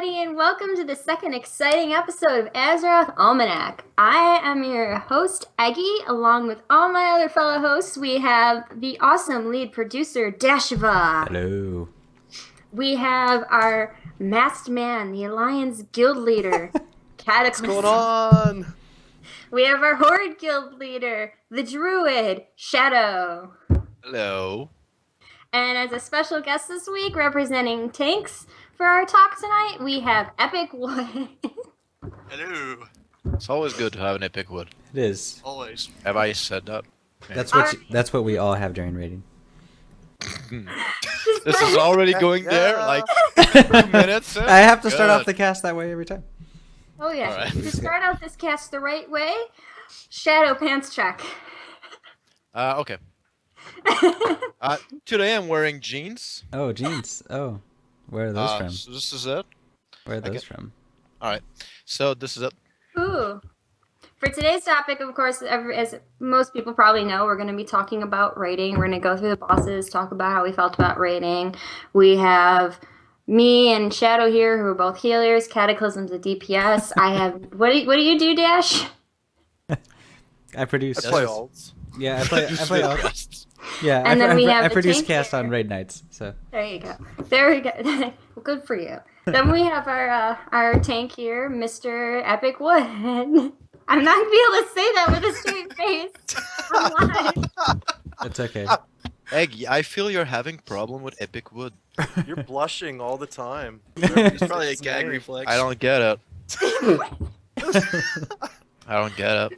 everybody, and welcome to the second exciting episode of Azeroth Almanac. I am your host, Ehgi. Along with all my other fellow hosts, we have the awesome lead producer, Dashivah. Hello. We have our masked man, the Alliance guild leader, Cataclysm. What's going on? We have our Horde guild leader, the druid, Shadow. Hello. And as a special guest this week, representing tanks for our talk tonight, we have Epicwood. Hello. It's always good to have an Epicwood. It is. Always. Have I said that? That's what we all have during raiding. This is already going there, like 2 minutes. I have to start off the cast that way every time. Oh yeah. All right. To start out this cast the right way, Shadow Pants check. Okay. Today I'm wearing jeans. Oh, jeans. Oh, where are those from? So this is it. Where are those from? All right. So this is it. Ooh. For today's topic, of course, as most people probably know, we're going to be talking about raiding. We're going to go through the bosses, talk about how we felt about raiding. We have me and Shadow here, who are both healers. Cataclysm's a DPS. I have. What do you do, Dash? I produce. I play alts. Yeah, I play alts. Yeah, And then we have I the produce tank cast here. on raid nights. So There you go. There we go. Well, good for you. Then we have our tank here, Mr. Epicwood. I'm not gonna be able to say that with a straight face. I'm live. it's okay. Eggy, I feel you're having problem with Epicwood. You're blushing all the time. It's probably a gag reflex. I don't get it. I don't get it.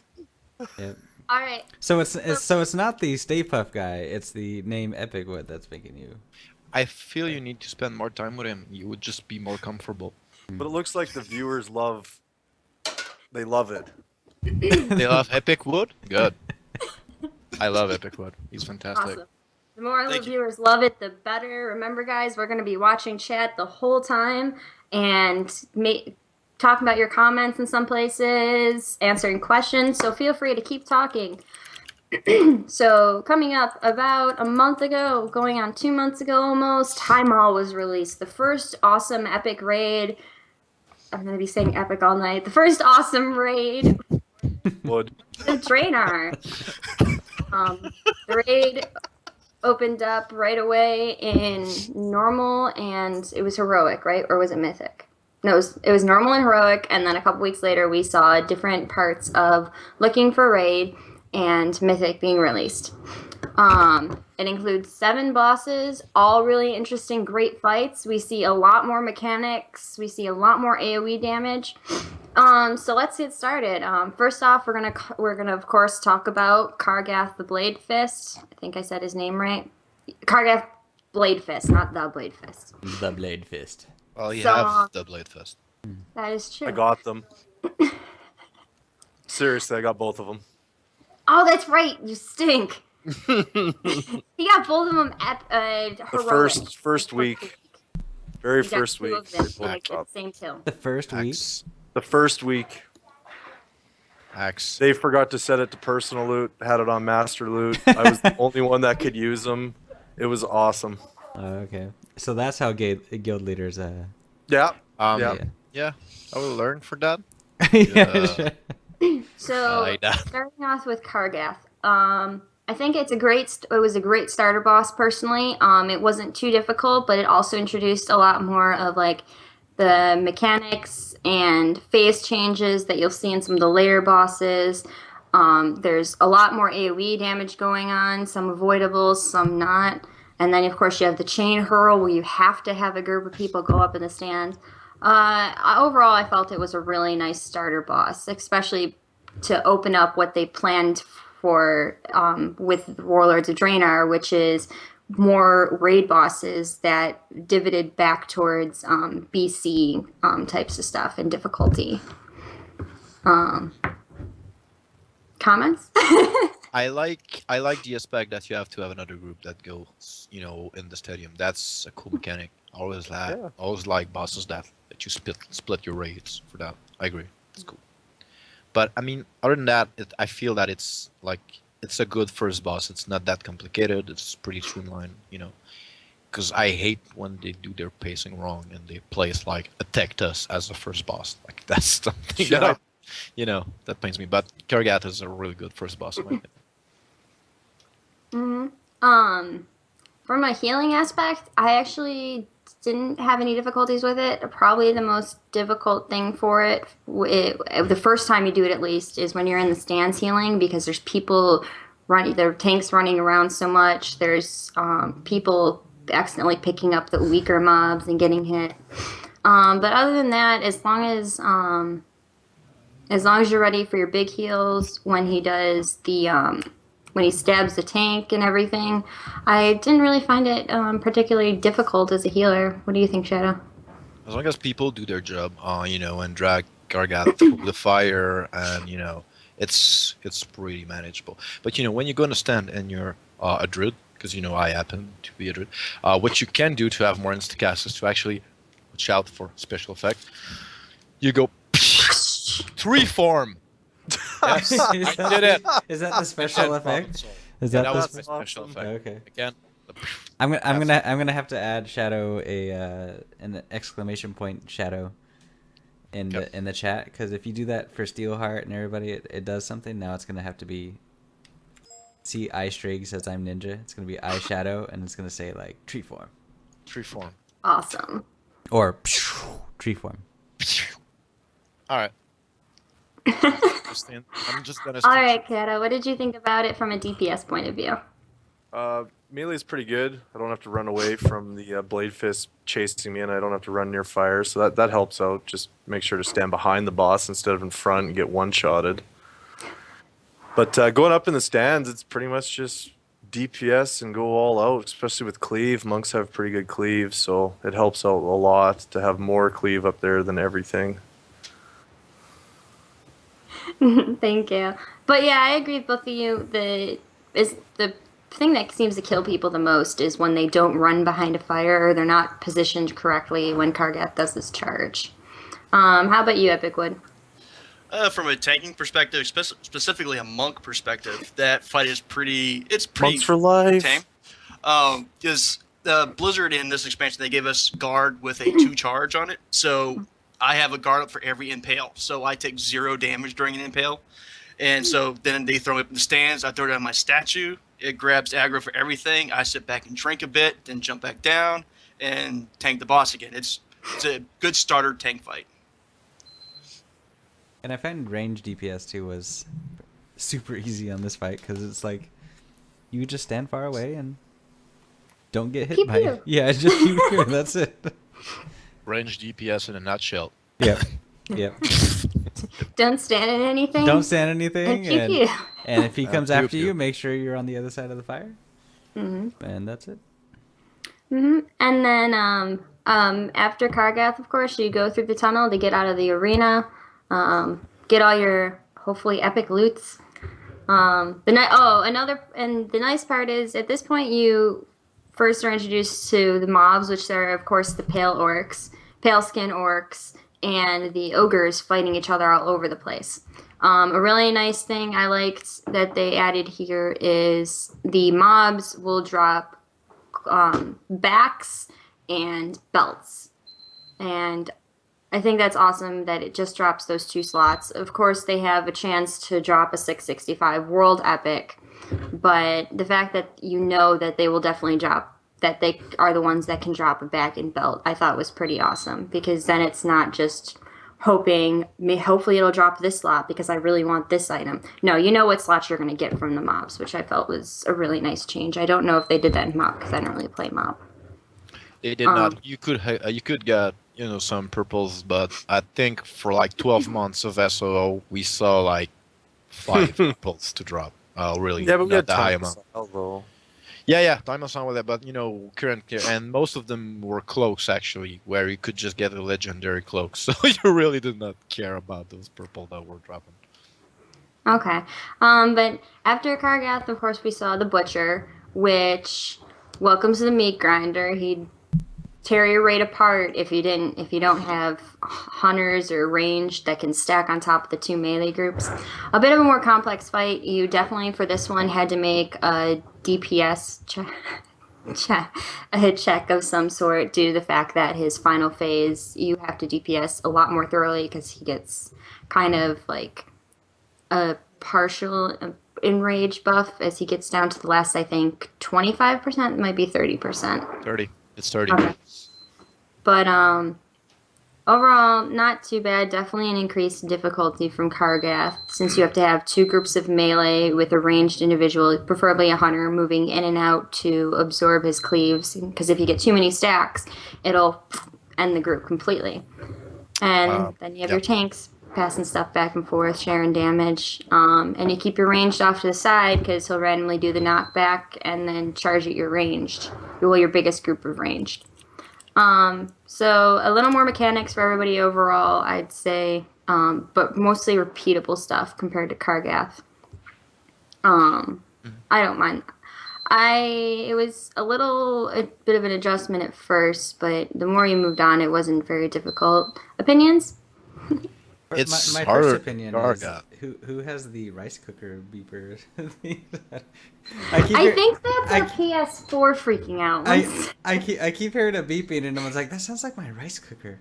Yeah. All right. So it's not the Stay Puft guy. It's the name Epicwood that's making you. I feel you need to spend more time with him. You would just be more comfortable. But it looks like the viewers love it. They love Epicwood? Good. I love Epicwood. He's fantastic. Awesome. The more the Thank you. viewers love it, the better. Remember, guys, we're going to be watching chat the whole time and talking about your comments in some places, answering questions. So feel free to keep talking. So coming up about a month ago, going on 2 months ago almost, High Mall was released. The first awesome epic raid. I'm going to be saying epic all night. The first awesome raid. Wood. The Draenor. The raid opened up right away in normal, and it was heroic, right? Or was it mythic? No, it was normal and heroic, and then a couple weeks later we saw different parts of Looking for Raid and Mythic being released. It includes 7 bosses, all really interesting, great fights. We see a lot more mechanics. We see a lot more AoE damage. So let's get started. First off, we're gonna of course talk about Kargath the Blade Fist. I think I said his name right. Kargath Blade Fist, not the Blade Fist. The Blade Fist. Well, you So, have the Blade Fist. That is true. I got them. Seriously, I got both of them. Oh, that's right. You stink. He got both of them at heroic. The first week. Very He got first 2 week. of them they both at the dropped. same kill. The first week. Axe. The first week, Axe. they forgot to set it to personal loot, had it on master loot. I was the only one that could use them. It was awesome. Okay. So that's how guild leaders. Yeah. Yeah. Yeah. I will learn for that. Yeah, sure. So I know. starting off with Kargath, I think it was a great starter boss personally. It wasn't too difficult, but it also introduced a lot more of like the mechanics and phase changes that you'll see in some of the later bosses. There's a lot more AoE damage going on, some avoidables, some not. And then, of course, you have the chain hurl where you have to have a group of people go up in the stand. Overall, I felt it was a really nice starter boss, especially to open up what they planned for with Warlords of Draenor, which is more raid bosses that divoted back towards BC types of stuff and difficulty. Comments? I like the aspect that you have to have another group that goes, in the stadium. That's a cool mechanic. Always like bosses that you split your raids for that. I agree. It's cool. But I mean, other than that, I feel that it's a good first boss. It's not that complicated. It's pretty streamlined, because I hate when they do their pacing wrong and they place like attacked us as the first boss. Like that's something that I, that pains me. But Kargath is a really good first boss. In my opinion. From a healing aspect, I actually didn't have any difficulties with it. Probably the most difficult thing for it, the first time you do it at least, is when you're in the stands healing, because there's people running, there are tanks running around so much. There's people accidentally picking up the weaker mobs and getting hit. But other than that, as long as you're ready for your big heals when he does when he stabs the tank and everything, I didn't really find it particularly difficult as a healer. What do you think, Shadow? As long as people do their job, and drag Kargath through the fire, and it's pretty manageable. But when you're going to stand and you're a druid, because I happen to be a druid, what you can do to have more instacast is to actually watch out for special effect. You go 3 form. Yes, I did it. Is that the special effect? Is Yeah, that that was the my special effect. Okay. Again. I'm gonna have to add Shadow an exclamation point Shadow in the chat, because if you do that for Steelheart and everybody, it does something. Now it's gonna have to be. See, iStrig says I'm ninja. It's gonna be iShadow, and it's gonna say like tree form. Tree form. Awesome. Or tree form. All right. I'm just gonna. All right, Kato, what did you think about it from a DPS point of view? Melee's pretty good. I don't have to run away from the Blade Fist chasing me, and I don't have to run near fire, so that helps out. Just make sure to stand behind the boss instead of in front and get one-shotted. But going up in the stands, it's pretty much just DPS and go all out, especially with cleave. Monks have pretty good cleave, so it helps out a lot to have more cleave up there than everything. Thank you. But yeah, I agree with both of you. The thing that seems to kill people the most is when they don't run behind a fire, or they're not positioned correctly when Kargath does his charge. How about you, Epicwood? From a tanking perspective, specifically a monk perspective, that fight is pretty. It's pretty Monks for life. tame. Because the Blizzard in this expansion, they gave us guard with a 2 charge on it. So I have a guard up for every impale, so I take 0 damage during an impale. And so then they throw me up in the stands. I throw down my statue. It grabs aggro for everything. I sit back and drink a bit, then jump back down and tank the boss again. It's a good starter tank fight. And I find range DPS too was super easy on this fight, because it's like you just stand far away and don't get hit by it. Yeah, just keep here. That's it. Range DPS in a nutshell. Yep. Yep. Don't stand in anything. Don't stand anything. And pew pew. And if he comes after pew. you, make sure you're on the other side of the fire. Mm-hmm. And that's it. Mm-hmm. And then after Kargath, of course, you go through the tunnel to get out of the arena. Get all your hopefully epic loots. The nice part is at this point you first are introduced to the mobs, which are of course the pale skin orcs, and the ogres fighting each other all over the place. A really nice thing I liked that they added here is the mobs will drop backs and belts, and I think that's awesome that it just drops those 2 slots. Of course, they have a chance to drop a 665 World Epic, but the fact that that they will definitely drop, that they are the ones that can drop a back and belt, I thought was pretty awesome, because then it's not just hopefully it'll drop this slot because I really want this item. No, you know what slots you're going to get from the mobs, which I felt was a really nice change. I don't know if they did that in mob because I don't really play mob. They did not. You could get some purples, but I think for like 12 months of SOO, we saw like 5 purples to drop. Really, Yeah, but we not had the high time amount. though. Yeah, time was on with that, but current, and most of them were cloaks actually, where you could just get a legendary cloak, so you really did not care about those purple that were dropping. Okay. But after Kargath, of course, we saw the Butcher, which welcomes the meat grinder. He'd tear your raid apart if you don't have hunters or range that can stack on top of the 2 melee groups. A bit of a more complex fight. You definitely for this one had to make a DPS a hit check of some sort due to the fact that his final phase you have to DPS a lot more thoroughly because he gets kind of like a partial enrage buff as he gets down to the last, I think 25%, might be 30%. 30. It's 30. Okay. But overall, not too bad. Definitely an increased difficulty from Kargath, since you have to have 2 groups of melee with a ranged individual, preferably a hunter, moving in and out to absorb his cleaves. Because if you get too many stacks, it'll end the group completely. And then you have your tanks passing stuff back and forth, sharing damage. And you keep your ranged off to the side because he'll randomly do the knockback and then charge at your ranged. Well, your biggest group of ranged. So a little more mechanics for everybody overall, I'd say, but mostly repeatable stuff compared to Kargath. I don't mind. It was a bit of an adjustment at first, but the more you moved on, it wasn't very difficult. Opinions? It's my harder first opinion than is Kargath. who has the rice cooker beeper? I think that's a PS4 freaking out. I keep hearing it beeping, and I was like, that sounds like my rice cooker.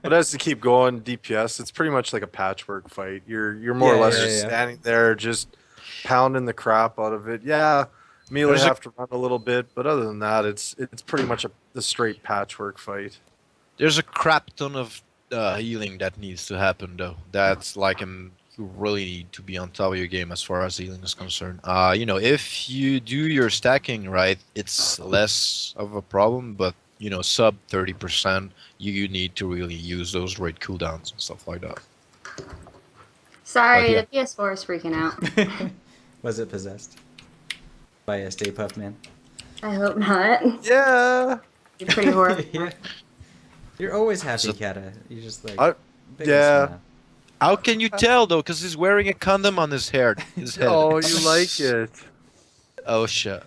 But as to keep going, DPS, it's pretty much like a patchwork fight. You're more or less just standing there, just pounding the crap out of it. Yeah, melee have to run a little bit, but other than that, it's pretty much the straight patchwork fight. There's a crap ton of healing that needs to happen, though. That's like you really need to be on top of your game as far as healing is concerned. If you do your stacking right, it's less of a problem, but sub 30%, you need to really use those raid cooldowns and stuff like that. Sorry, the PS4 is freaking out. Was it possessed by a Stay Puft Man? I hope not. Yeah. You're pretty horrible. Yeah. You're always happy, Kata. You just like yeah. How can you tell though? Because he's wearing a condom on his head. Oh, you like it? Oh shit!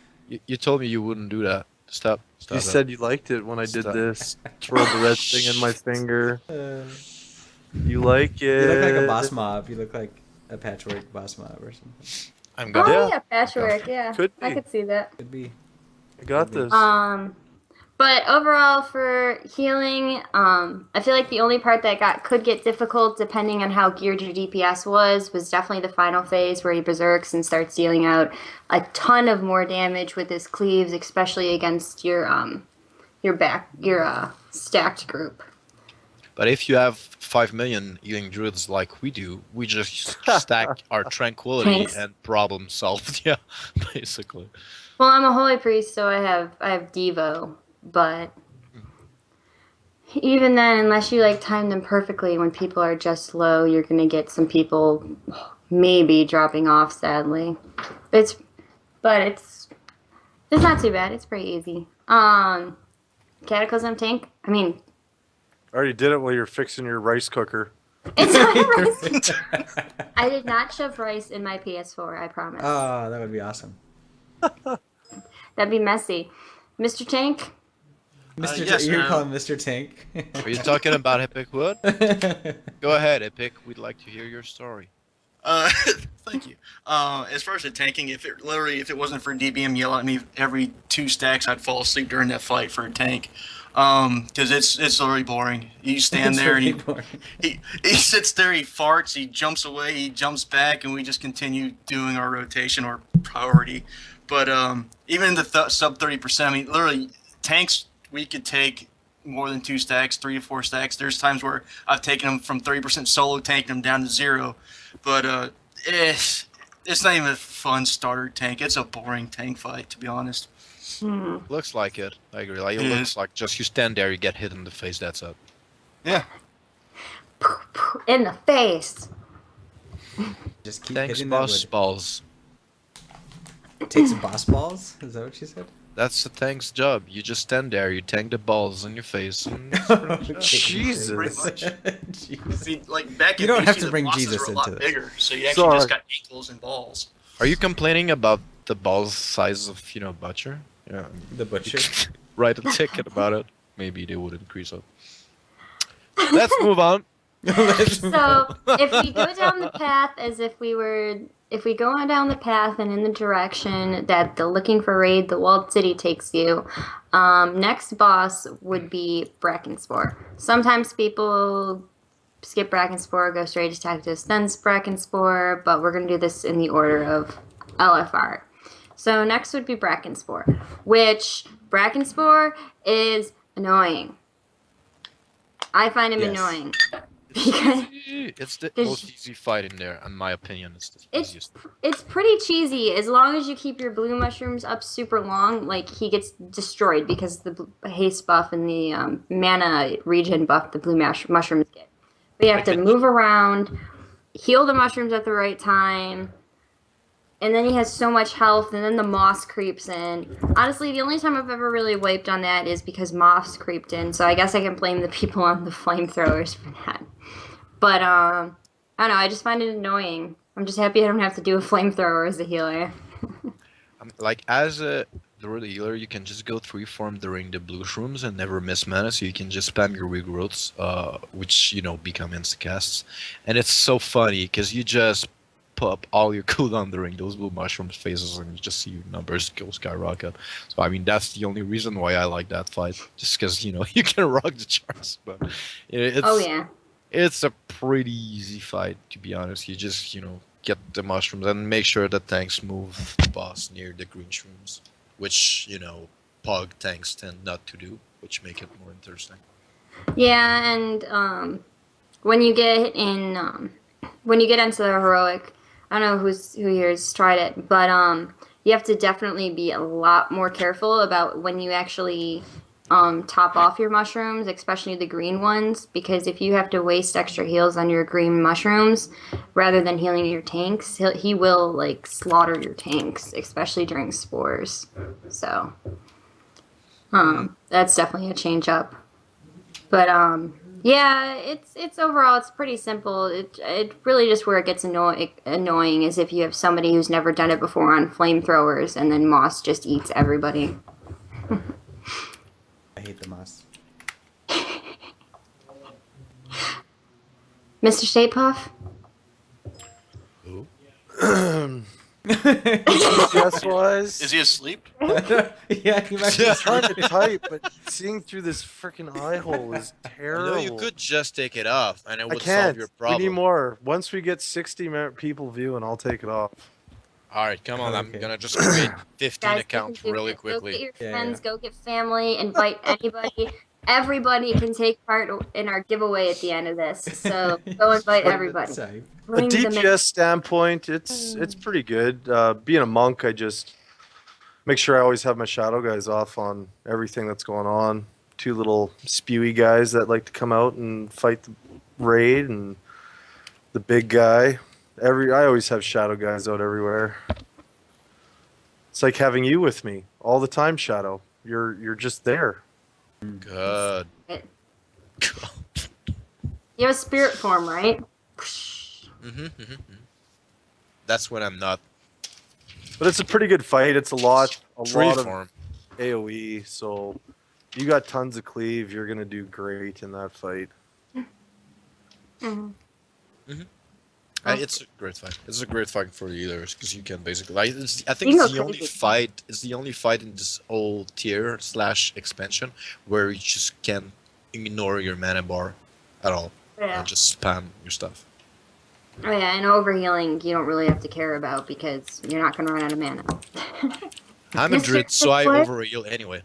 You told me you wouldn't do that. Stop. You said you liked it when I did this. Twirled the red thing in my finger. You like it? You look like a boss mob. You look like a patchwork boss mob or something. I'm good. Oh yeah, patchwork. Yeah, Could be. I could see that. Could be. I got this. But overall, for healing, I feel like the only part that could get difficult, depending on how geared your DPS was definitely the final phase where he berserks and starts dealing out a ton of more damage with his cleaves, especially against your stacked group. But if you have 5 million healing druids like we do, we just stack our tranquility and problem solved. Yeah, basically. Well, I'm a holy priest, so I have Devo. But even then, unless you time them perfectly when people are just low, you're gonna get some people maybe dropping off. Sadly, it's not too bad. It's pretty easy. Cataclysm tank. I mean, I already did it while you're fixing your rice cooker. it's not rice. I did not shove rice in my PS4. I promise. Oh, that would be awesome. That'd be messy, Mr. Tank. Yes, you call him Mr. Tank. Are you talking about Epicwood? Go ahead, Epic. We'd like to hear your story. Thank you. As far as the tanking, if it wasn't for DBM yell at me every 2 stacks, I'd fall asleep during that fight for a tank. Because it's literally boring. You stand there and he sits there, he farts, he jumps away, he jumps back, and we just continue doing our rotation or priority. But even in the sub 30%, I mean, literally tanks. We could take more than 2 stacks, 3 to 4 stacks. There's times where I've taken them from 30% solo, tanking them down to 0. But it's not even a fun starter tank. It's a boring tank fight, to be honest. Looks like it. I agree. It looks like just you stand there, you get hit in the face. That's it. Yeah. In the face. Just keep Thanks, hitting boss that wood. balls. Takes boss balls? Is that what you said? That's the tank's job. You just stand there, you tank the balls in your face. And Jesus. Pretty much. Jesus. I mean, like back You in don't have BC, to the bring bosses Jesus were a lot into this. bigger, so you actually just got ankles and balls. Are you complaining about the balls size of Butcher? Yeah. The butcher. Write a ticket about it. Maybe they would increase it. Let's move on. So if we go down the path as if we were if we go on down the path and in the direction that the looking for raid, the walled city takes you, next boss would be Brackenspore. Sometimes people skip Brackenspore, go straight to Tactus, then Brackenspore, but we're going to do this in the order of LFR. So next would be Brackenspore, which Brackenspore is annoying. I find him annoying. It's the most easy fight in there, in my opinion. It's the easiest. It's pretty cheesy as long as you keep your blue mushrooms up super long. Like, he gets destroyed because the haste buff and the mana regen buff the blue mushrooms get. But you have to move around, heal the mushrooms at the right time, and then he has so much health, and then the moss creeps in. Honestly, the only time I've ever really wiped on that is because moss creeped in, so I guess I can blame the people on the flamethrowers for that. But, I don't know, I just find it annoying. I'm just happy I don't have to do a flamethrower as a healer. Like, as the healer, you can just go 3-form during the blue shrooms and never miss mana, so you can just spam your regrowths, which, become insta-casts. And it's so funny, because you just pop all your cooldown during those blue mushrooms phases, and you just see your numbers go skyrocket. So, I mean, that's the only reason why I like that fight, just because, you can rock the charts. But it's a pretty easy fight, to be honest. You just, get the mushrooms and make sure that tanks move the boss near the green shrooms, which, Pog tanks tend not to do, which make it more interesting. Yeah, and when you get into the heroic, I don't know who here's tried it, but you have to definitely be a lot more careful about when you actually top off your mushrooms, especially the green ones, because if you have to waste extra heals on your green mushrooms rather than healing your tanks, he will like slaughter your tanks, especially during spores. So that's definitely a change up. But yeah, it's overall it's pretty simple. It really just where it gets annoying is if you have somebody who's never done it before on flamethrowers and then moss just eats everybody. I hate the moss. Mr. Stay Puff? Who? DPS-wise, Is he asleep? Yeah, he might be I'm trying to type, but seeing through this freaking eye hole is terrible. You could just take it off, and it I would can't. solve your problem. We need more. Once we get 60 people viewing, I'll take it off. Alright, come on, Okay. I'm gonna just create 15 Guys, accounts you can do really it. Go get quickly. your Yeah, friends, yeah. go get family, invite anybody. Everybody can take part in our giveaway at the end of this. So go invite everybody. Sorry. A Bring them in. DPS standpoint, it's pretty good. Being a monk, I just make sure I always have my shadow guys off on everything that's going on. 2 little spewy guys that like to come out and fight the raid, and the big guy. I always have shadow guys out everywhere. It's like having you with me all the time, Shadow. You're just there. Good. You have a spirit form, right? That's when I'm not But it's a pretty good fight. It's a lot tree of form. AoE, so you got tons of cleave. You're gonna do great in that fight. It's a great fight. It's a great fight for the healers because you can basically. I think You know it's the only crazy. fight. It's the only fight in this whole tier / expansion where you just can ignore your mana bar at all Yeah. and just spam your stuff. Oh yeah, and overhealing you don't really have to care about because you're not gonna run out of mana. I'm a Mr. druid, so I Epicwood? overheal anyway.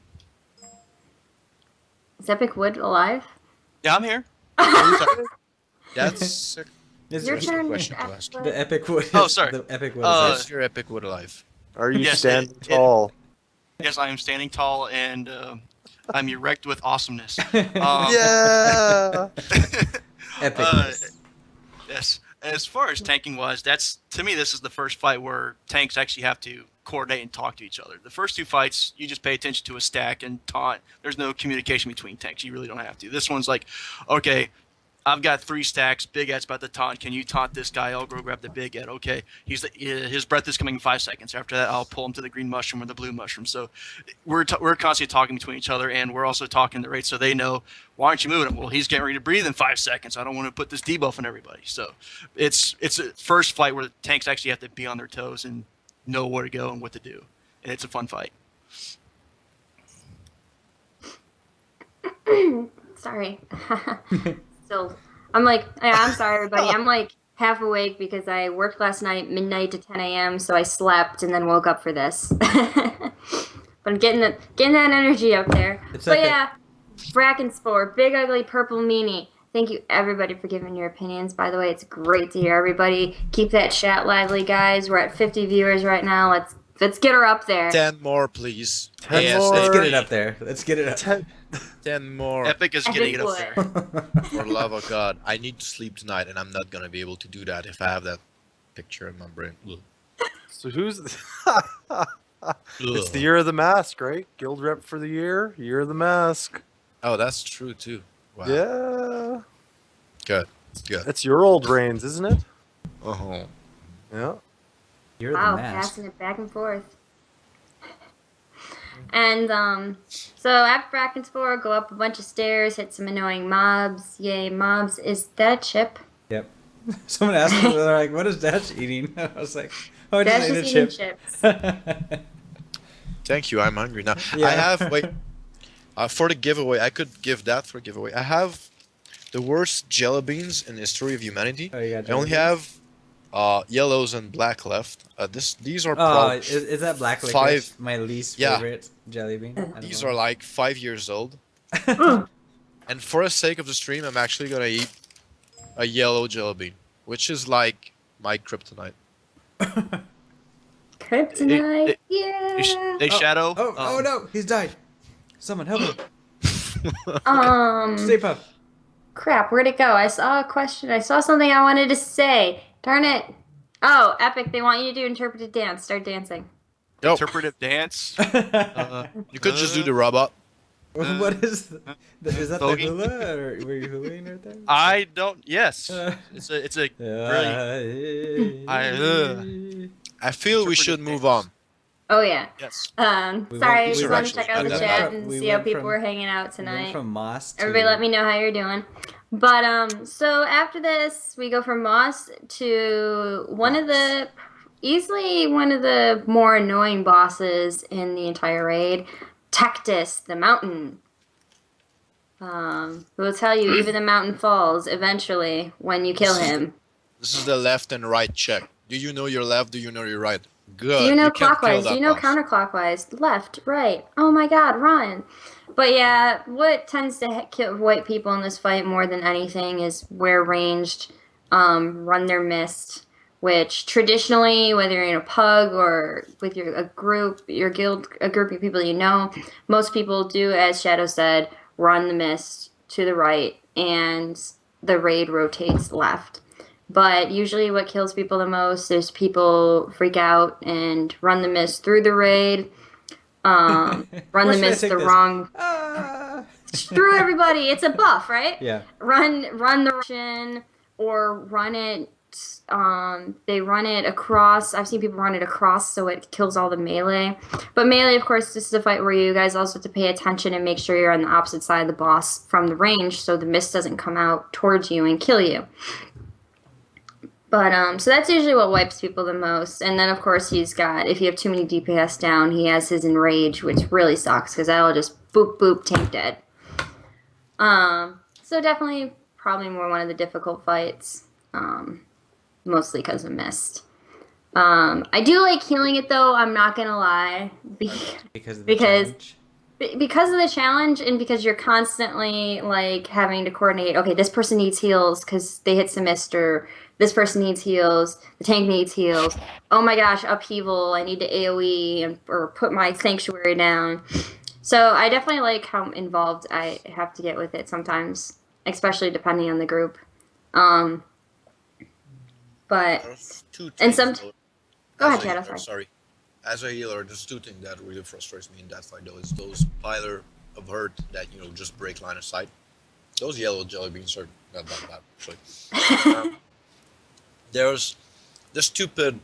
Is Epicwood alive? Yeah, I'm here. That's a It's Your interesting turn, question to Mr. ask. Epicwood. the epic wood. Oh, sorry. The epic wood. Is your epic wood alive? Are you Yes, standing it- tall? Yes, I am standing tall and I'm erect with awesomeness. Yeah. Epicness. Yes. As far as tanking wise, to me this is the first fight where tanks actually have to coordinate and talk to each other. The first 2 fights, you just pay attention to a stack and taunt. There's no communication between tanks. You really don't have to. This one's like, okay, I've got 3 stacks. Big Ed's about to taunt. Can you taunt this guy? I'll go grab the Big Ed. Okay. His breath is coming in 5 seconds. After that, I'll pull him to the green mushroom or the blue mushroom. So we're constantly talking between each other, and we're also talking the rate so they know, why aren't you moving him? Well, he's getting ready to breathe in 5 seconds. I don't want to put this debuff on everybody. So it's a first fight where the tanks actually have to be on their toes and know where to go and what to do. And it's a fun fight. Sorry. Still, I'm sorry, everybody. I'm like half awake because I worked last night, midnight to 10 a.m. So I slept and then woke up for this. But I'm getting that energy up there. But yeah, Brackenspore, big ugly purple meanie. Thank you everybody for giving your opinions. By the way, it's great to hear everybody. Keep that chat lively, guys. We're at 50 viewers right now. Let's get her up there. 10 more, please. 10 more. Let's get it up there. Let's get it up. 10 more. Epic is getting it up there. For the love of God, I need to sleep tonight, and I'm not gonna be able to do that if I have that picture in my brain. Ugh. So who's? It's the year of the mask, right? Guild rep for the year of the mask. Oh, that's true too. Wow. Yeah. Good. That's your old reigns, isn't it? Uh-huh. Yeah. You're Wow, the mask. passing it back and forth. And so after Brackenspore, go up a bunch of stairs, hit some annoying mobs. Yay, mobs. Is that a chip? Yep. Someone asked me, they're like, "What is Dash eating?" I was like, "Oh, I Dash just is ate a eating chip." chips. Thank you. I'm hungry now. Yeah. I have for the giveaway. I could give that for a giveaway. I have the worst jelly beans in the history of humanity. Oh, you got I only jelly have yellows and black left. These are Oh, probably is that black licorice? 5. My least Yeah. favorite jelly bean. I don't These know. are like 5 years old. And for the sake of the stream, I'm actually gonna eat a yellow jelly bean, which is like my kryptonite. Kryptonite, yeah. They shadow. Oh no, he's died. Someone help him. Stay puft. Crap, where'd it go? I saw a question. I saw something I wanted to say. Darn it. Oh, Epic, they want you to do interpretive dance. Start dancing. Yo, Interpretive dance. you could just do the robot. What is that? Is that the Bogey? hula, or were you hulaing right there? I don't. Yes, it's a really. I feel we should move on. Oh, yeah. Yes. We Sorry, went- just wanted to check out the we chat went and we see how went people from- were hanging out We went tonight. from Moss to... Everybody let me know how you're doing. But so after this, we go from Moss to easily one of the more annoying bosses in the entire raid, Tectus, the mountain. Who will tell you even the mountain falls eventually when you kill him. This is the left and right check. Do you know your left? Do you know your right? Good. Do you know can't kill clockwise? Do that you know boss. counterclockwise? Left, right. Oh my god, run. But yeah, what tends to kill white people in this fight more than anything is where ranged run their mist, which traditionally, whether you're in a pug or with your guild, a group of people you know, most people do, as Shadow said, run the mist to the right and the raid rotates left. But usually what kills people the most is people freak out and run the mist through the raid. Run Where the should I mist take the this? wrong... Ah! Through everybody. It's a buff, right? Yeah. Run the Russian or run it... they run it across. I've seen people run it across so it kills all the melee. But melee, of course, this is a fight where you guys also have to pay attention and make sure you're on the opposite side of the boss from the range so the mist doesn't come out towards you and kill you. But, so that's usually what wipes people the most. And then, of course, he's got, if you have too many DPS down, he has his Enrage, which really sucks, because that'll just boop, boop, tank dead. So definitely, probably more one of the difficult fights, mostly because of Mist. I do like healing it, though, I'm not gonna lie. Because of the Because- challenge? Because of the challenge and because you're constantly like having to coordinate, okay, this person needs heals because they hit some mist, or this person needs heals, the tank needs heals. Oh my gosh, upheaval, I need to AoE or put my sanctuary down. So I definitely like how involved I have to get with it sometimes, especially depending on the group. But There's two And things, some- though. Go As ahead, a Shadow, healer, sorry. sorry. As a healer, there's two things that really frustrates me in that fight, though. Is those piler of hurt that, just break line of sight. Those yellow jelly beans are not that bad, actually. There's the stupid,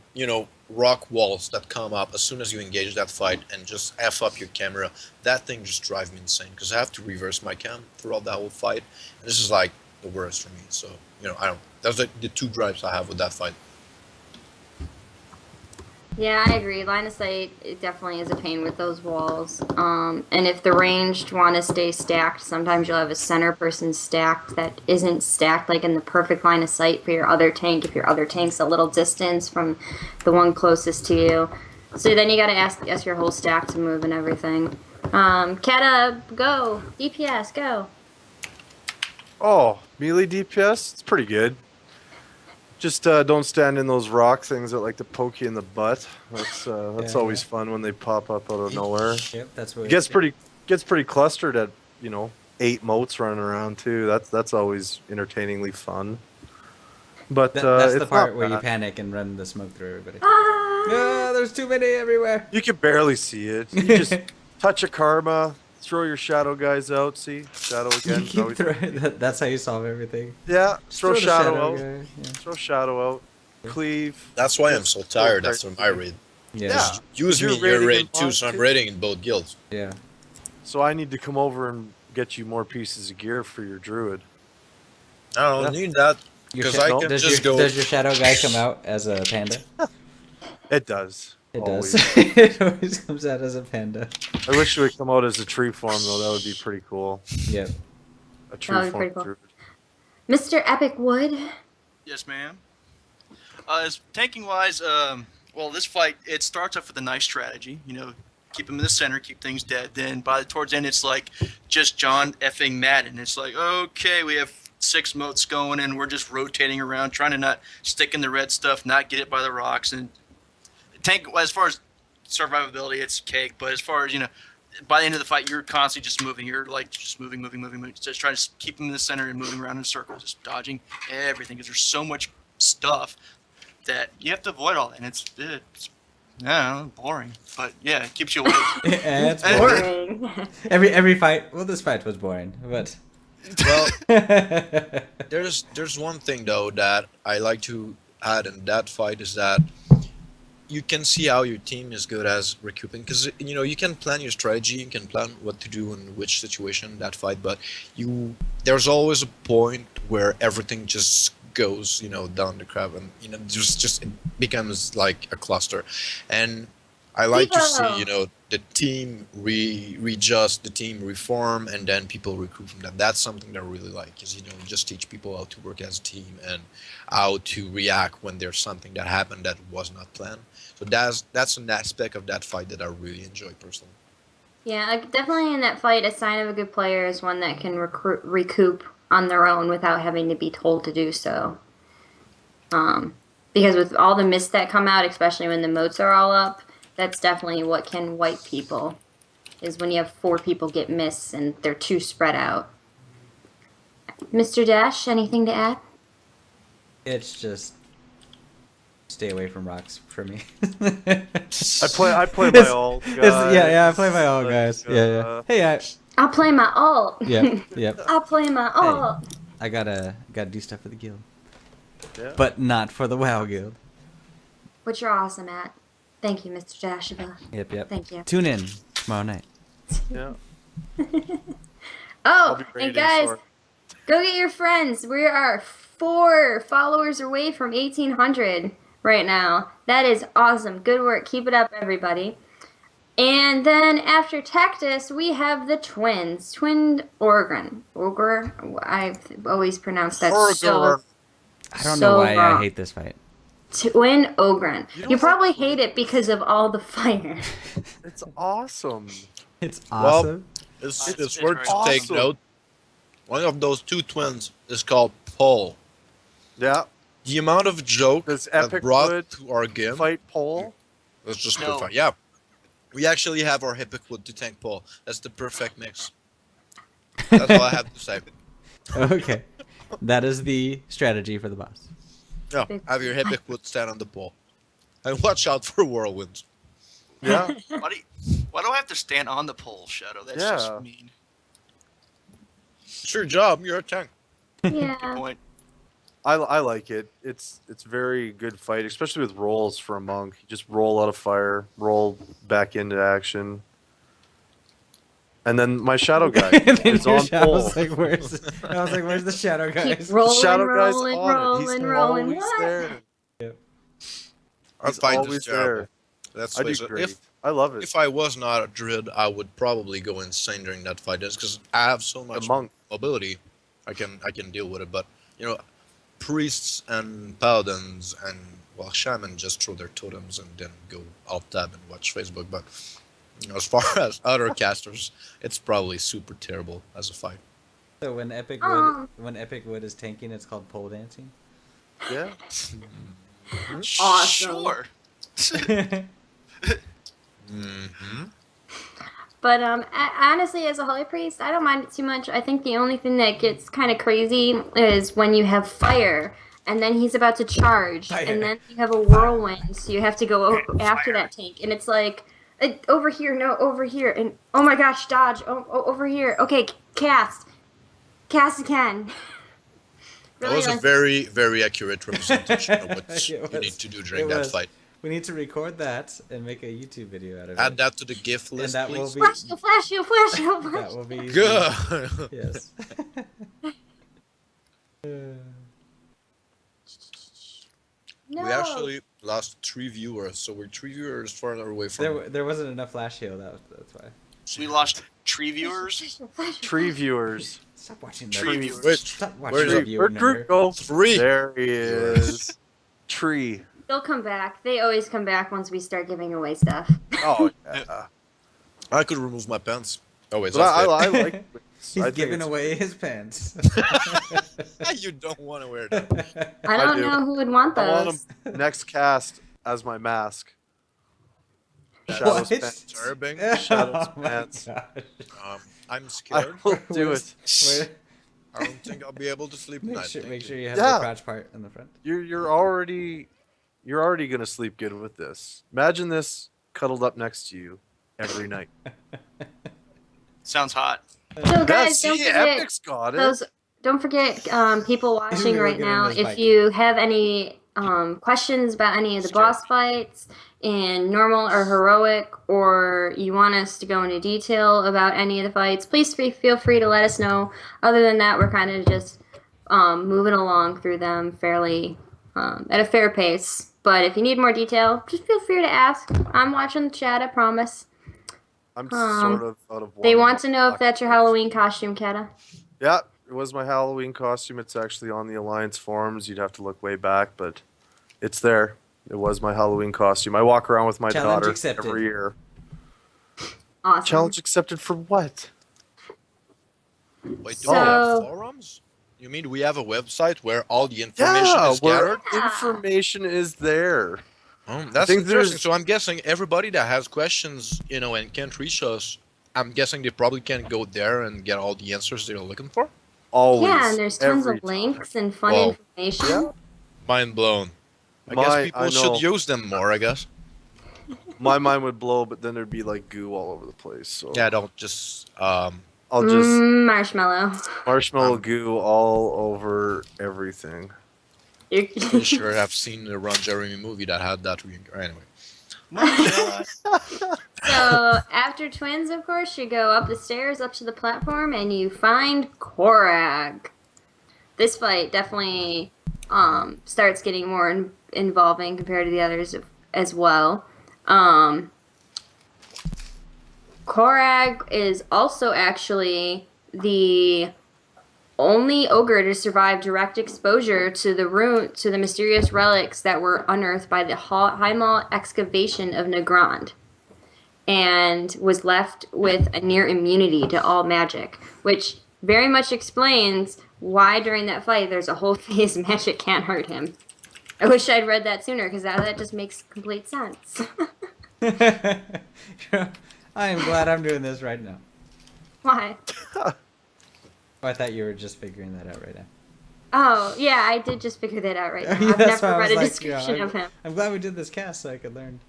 rock walls that come up as soon as you engage that fight and just F up your camera. That thing just drives me insane because I have to reverse my cam throughout that whole fight. And this is like the worst for me. So, I don't. Those are the two gripes I have with that fight. Yeah, I agree. Line of sight, it definitely is a pain with those walls. And if the ranged want to stay stacked, sometimes you'll have a center person stacked that isn't stacked like in the perfect line of sight for your other tank if your other tank's a little distance from the one closest to you. So then you gotta ask your whole stack to move and everything. Kata, go! DPS, go! Oh, melee DPS? It's pretty good. Just don't stand in those rock things that like to poke you in the butt. That's always fun when they pop up out of nowhere. Yep, that's what It gets pretty clustered at 8 motes running around too. That's always entertainingly fun. But that's the it's part not where you bad. panic and run the smoke through everybody. Ah! There's too many everywhere. You can barely see it. You just touch a karma, throw your shadow guys out. See, shadow You again. keep throwing. That's how you solve everything. Yeah, Just throw the shadow out. guy, yeah. Throw shadow out. Cleave. That's why I'm so tired after my raid. Yeah. Yeah. Use You're me in your raiding raid in too, mod so I'm too? raiding in both guilds. Yeah. So I need to come over and get you more pieces of gear for your druid. I don't need that Your because sha- I can does just your, go. Does your shadow guy come out as a panda? It does. It always. does. It always comes out as a panda. I wish it would come out as a tree form though. That would be pretty cool. Yep. A tree That would be form pretty cool. druid. Mr. Epicwood. Yes, ma'am. As tanking wise, well, this fight it starts off with a nice strategy. Keep him in the center, keep things dead. Then towards the end, it's like just John effing Madden. It's like, okay, we have 6 motes going, and we're just rotating around, trying to not stick in the red stuff, not get it by the rocks. And tank, as far as survivability, it's cake. But as far as by the end of the fight, you're constantly just moving. You're like just moving. Just trying to keep them in the center and moving around in a circle, just dodging everything because there's so much stuff that you have to avoid all that. And it's boring. But yeah, it keeps you awake. Yeah, it's boring. Boring. Every fight. Well, this fight was boring, but. Well, there's one thing though that I like to add in that fight is that you can see how your team is good as recouping because you can plan your strategy, you can plan what to do in which situation in that fight, but there's always a point where everything just goes down the crap and just it becomes like a cluster, and I like to see the team readjust, the team reform, and then people recruit from that. That's something that I really like, is just teach people how to work as a team and how to react when there's something that happened that was not planned. So that's an aspect of that fight that I really enjoy personally. Yeah, definitely in that fight, a sign of a good player is one that can recoup on their own without having to be told to do so. Because with all the mists that come out, especially when the moats are all up, that's definitely what can wipe people, is when you have 4 people get mists and they're too spread out. Mr. Dash, anything to add? It's just stay away from rocks for me. I play my ult. I play my ult, guys. Yeah. Hey, I'll play my ult. Yep. I'll play my ult. I gotta do stuff for the guild, Yeah. but not for the WoW guild. Which you're awesome at. Thank you, Mr. Dashivah. Yep. Thank you. Tune in tomorrow night. Yeah. Oh, be and raiding guys, Sword. go get your friends. We are 4 followers away from 1,800 right now. That is awesome. Good work. Keep it up, everybody. And then after Tactus, we have the twins. Twin Organ. Ogre? I've always pronounced that so I don't so know why wrong. I hate this fight. Twin Ogren. You don't You probably like- hate it because of all the fire. It's awesome. It's Well, awesome. It's very worth to take awesome. note. One of those 2 twins is called Paul. Yeah. The amount of joke Does that brought Epicwood to our game. fight pole? Let's just No. clarify. Yeah, we actually have our Epicwood to tank Paul. That's the perfect mix. That's all I have to say. Okay, that is the strategy for the boss. Yeah, have your Epicwood stand on the pole, and watch out for whirlwinds. Yeah. Why do I have to stand on the pole, Shadow? That's Yeah. just mean. It's your job. You're a tank. Yeah. Point. I like it. It's very good fight, especially with rolls for a monk. You just roll out of fire, roll back into action. And then my shadow guy is on I pole. was like, where's the shadow Keep guys? rolling, Shadow guy's rolling, on it. rolling, He's rolling. always What? there. Our He's fight always is terrible. there. That's I why do great. I love it. if I was not a druid, I would probably go insane during that fight. Just because I have so much monk. mobility, I can deal with it. But you know, priests and paladins and well, shaman just throw their totems and then go alt tab and watch Facebook. But you know, as far as other casters, it's probably super terrible as a fight. So when Epicwood is tanking, it's called pole dancing. Yeah. Awesome. Sure. Mm-hmm. But honestly, as a holy priest, I don't mind it too much. I think the only thing that gets kind of crazy is when you have fire, and then he's about to charge, Fire. and then you have a whirlwind, so you have to go after that tank, and it's like, over here, no, over here, and oh my gosh, dodge, oh over here, okay, cast again. That was a very, very accurate representation of what you was. need to do during It that was. fight. We need to record that and make a YouTube video out of Add it. that to the GIF And list, that will please. be Flash you. that will be Good. yes. No. We actually lost 3 viewers, so we're 3 viewers farther away from. There wasn't enough flash heal. That's why. We lost tree viewers. Tree viewers. Stop watching Tree that. viewers. Wait, Stop where's watching it? that viewer Where'd number. Groot go? 3. There he is. Tree. They'll come back. They always come back once we start giving away stuff. Oh yeah. I could remove my pants. Oh wait, But I that's like. He's I think giving it's away his pants. it. You don't want to wear that. I don't do. know who would want I want those. him next cast as my mask. Shadows What? pants. Disturbing. Shadows Oh my pants. gosh. I'm I scared. will do it. Wait, I don't think I'll be able to sleep tonight. make sure you have Yeah. the crotch part in the front. You're already gonna sleep good with this. Imagine this cuddled up next to you every night. Sounds hot. So guys, See, don't forget Epic's got it. those. Don't forget, people watching We were right getting now. those If bikes. you have any questions about any of the boss fights in normal or heroic, or you want us to go into detail about any of the fights, please feel free to let us know. Other than that, we're kind of just moving along through them fairly at a fair pace. But if you need more detail, just feel free to ask. I'm watching the chat, I promise. I'm sort of out of. They one want to know if that's your Halloween costume, Kata. Yeah, it was my Halloween costume. It's actually on the Alliance forums. You'd have to look way back, but it's there. It was my Halloween costume. I walk around with my Challenge daughter accepted. every year. Awesome. Challenge accepted for what? Wait, do we have So- forums? You mean we have a website where all the information Yeah, is where gathered? information is there. That's think interesting. there's- So I'm guessing everybody that has questions, you know, and can't reach us, I'm guessing they probably can go there and get all the answers they're looking for. Always. Yeah, and there's tons every of links and fun Whoa. information. Yeah. Mind blown. I My- guess people I know. should use them more, I guess. My mind would blow, but then there'd be like goo all over the place. So Yeah, don't just I'll just Marshmallow. marshmallow goo all over everything. pretty sure I've seen the Ron Jeremy movie that had that. Anyway, So after twins, of course, you go up the stairs, up to the platform, and you find Korag. This fight definitely starts getting more involving compared to the others as well. Korag is also actually the only ogre to survive direct exposure to the mysterious relics that were unearthed by the Heimal excavation of Nagrand, and was left with a near immunity to all magic, which very much explains why during that fight there's a whole phase magic can't hurt him. I wish I'd read that sooner, because that just makes complete sense. I am glad I'm doing this right now. Why? Oh, I thought you were just figuring that out right now. Oh, yeah, I did just figure that out right now. Yeah, I've that's why never I read was a like, description yeah, of him. I'm glad we did this cast so I could learn.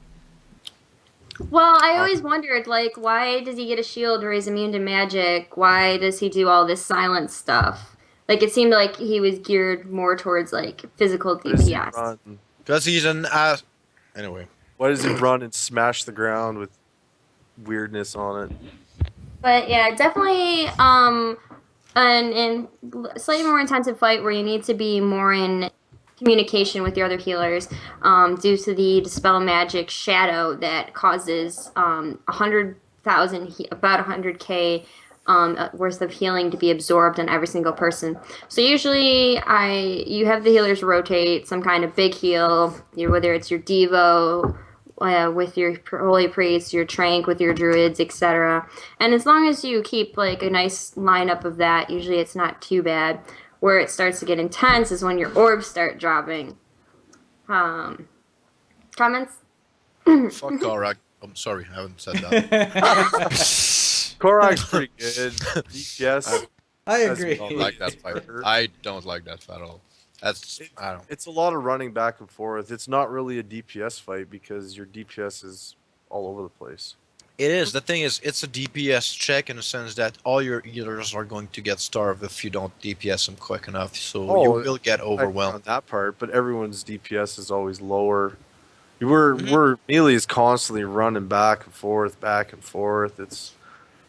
Well, I always wondered, like, why does he get a shield where he's immune to magic? Why does he do all this silent stuff? Like, it seemed like he was geared more towards, like, physical Why does he DPS. run? Because he's an ass. Anyway. Why does he run and smash the ground with weirdness on it? But yeah, definitely in a slightly more intensive fight where you need to be more in communication with your other healers, due to the dispel magic shadow that causes 100,000 about 100k worth of healing to be absorbed on every single person. So usually you have the healers rotate some kind of big heal, whether it's your Devo, with your holy priests, your trank with your druids, etc. And as long as you keep like a nice lineup of that, usually it's not too bad. Where it starts to get intense is when your orbs start dropping. Comments? Fuck Korak. I'm sorry, I haven't said that. Korag's pretty good. DPS. I As agree. I don't like that fight. I don't like that fight at all. That's I don't. It's a lot of running back and forth. It's not really a DPS fight because your DPS is all over the place. It is. The thing is, it's a DPS check in the sense that all your healers are going to get starved if you don't DPS them quick enough. So you will get On overwhelmed. that part, but everyone's DPS is always lower. We're melee is constantly running back and forth, back and forth. It's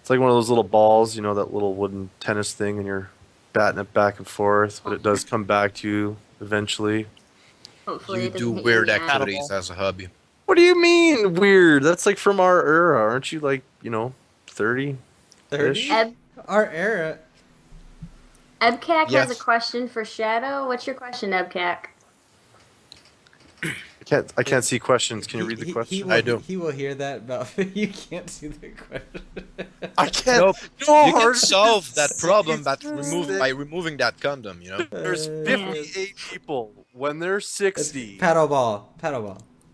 like one of those little balls, that little wooden tennis thing, and you're batting it back and forth, but it does come back to you eventually. Hopefully You it doesn't do hit weird you in the ass. activities as a hobby. What do you mean weird? That's like from our era. Aren't you like, 30? 30? Eb- Our era. Ebcac has Yes. a question for Shadow. What's your question, Ebcac? I can't see questions. Can you read the question? I do. He will hear that, but you can't see the question. I can't. Nope. No, You can hard solve to that see problem it. by removing that condom. There's Uh, 58 people when they're 60. Paddle ball.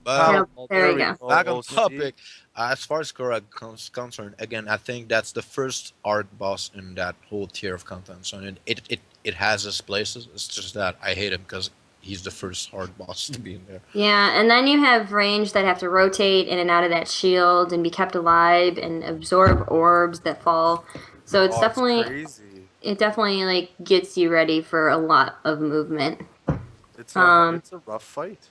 But There we go. back on Oh, see? topic, as far as Korra is concerned, again, I think that's the first art boss in that whole tier of content. So it has its places. It's just that I hate him because he's the first hard boss to be in there. Yeah, and then you have range that have to rotate in and out of that shield and be kept alive and absorb orbs that fall. So it's definitely crazy. it definitely like gets you ready for a lot of movement. It's a rough fight.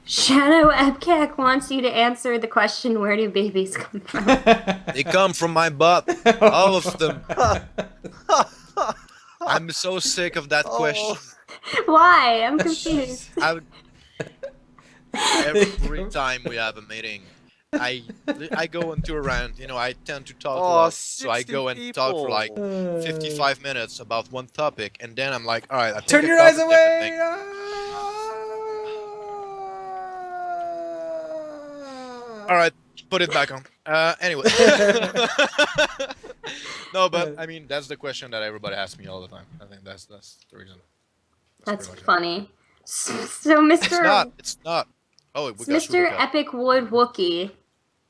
Shadow Epcac wants you to answer the question, where do babies come from? They come from my butt, all of them. I'm so sick of that question. Why? I'm confused. Every time we have a meeting, I go into a rant. I tend to talk a lot, so I 60 go and talk for like 55 minutes about one topic, and then I'm like, all right, I think Turn a your eyes topic away! All right, put it back on. Anyway. No, but I mean that's the question that everybody asks me all the time. I think that's the reason. That's pretty much it. funny. So, Mr. It's not. Oh, we got Mr. Sudoku. Epicwood Wookie.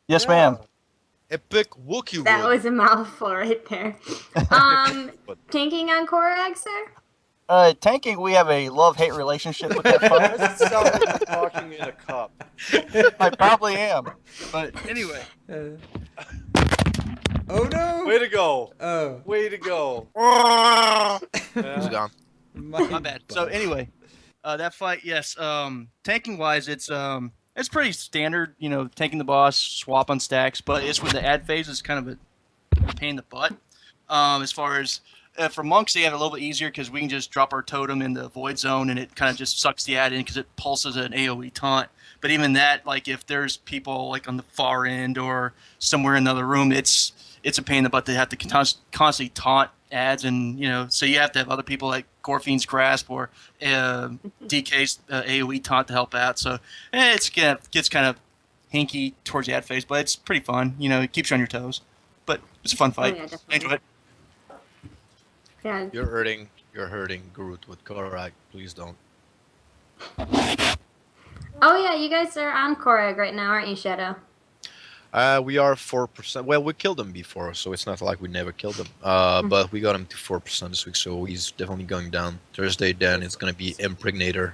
Yes, ma'am. Epic Wookie That Wood. was a mouthful right there. Tanking on Korag, sir? Tanking, we have a love-hate relationship with that fight. It sounds like you're talking in a cup. I probably am. But Anyway, Oh no! Way to go. Oh. Way to go. He's Yeah. gone. my bad. So anyway, that fight, yes. Tanking wise, it's pretty standard. Tanking the boss, swap on stacks, but it's when the ad phase is kind of a pain in the butt. As far as for monks, they have it a little bit easier because we can just drop our totem in the void zone and it kind of just sucks the ad in because it pulses an AOE taunt. But even that, like if there's people like on the far end or somewhere in another room, it's a pain in the butt. They have to constantly taunt ads, and so you have to have other people like Gorfine's Grasp or DK's AOE taunt to help out. So it gets kind of hinky towards the ad phase, but it's pretty fun. It keeps you on your toes. But it's a fun fight. yeah, definitely. Enjoy it. Yeah. You're hurting Groot with Korak. Please don't. Oh, yeah, you guys are on Korag right now, aren't you, Shadow? We are 4%. Well, we killed him before, so it's not like we never killed him. But we got him to 4% this week, so he's definitely going down. Thursday, then it's gonna be Impregnator.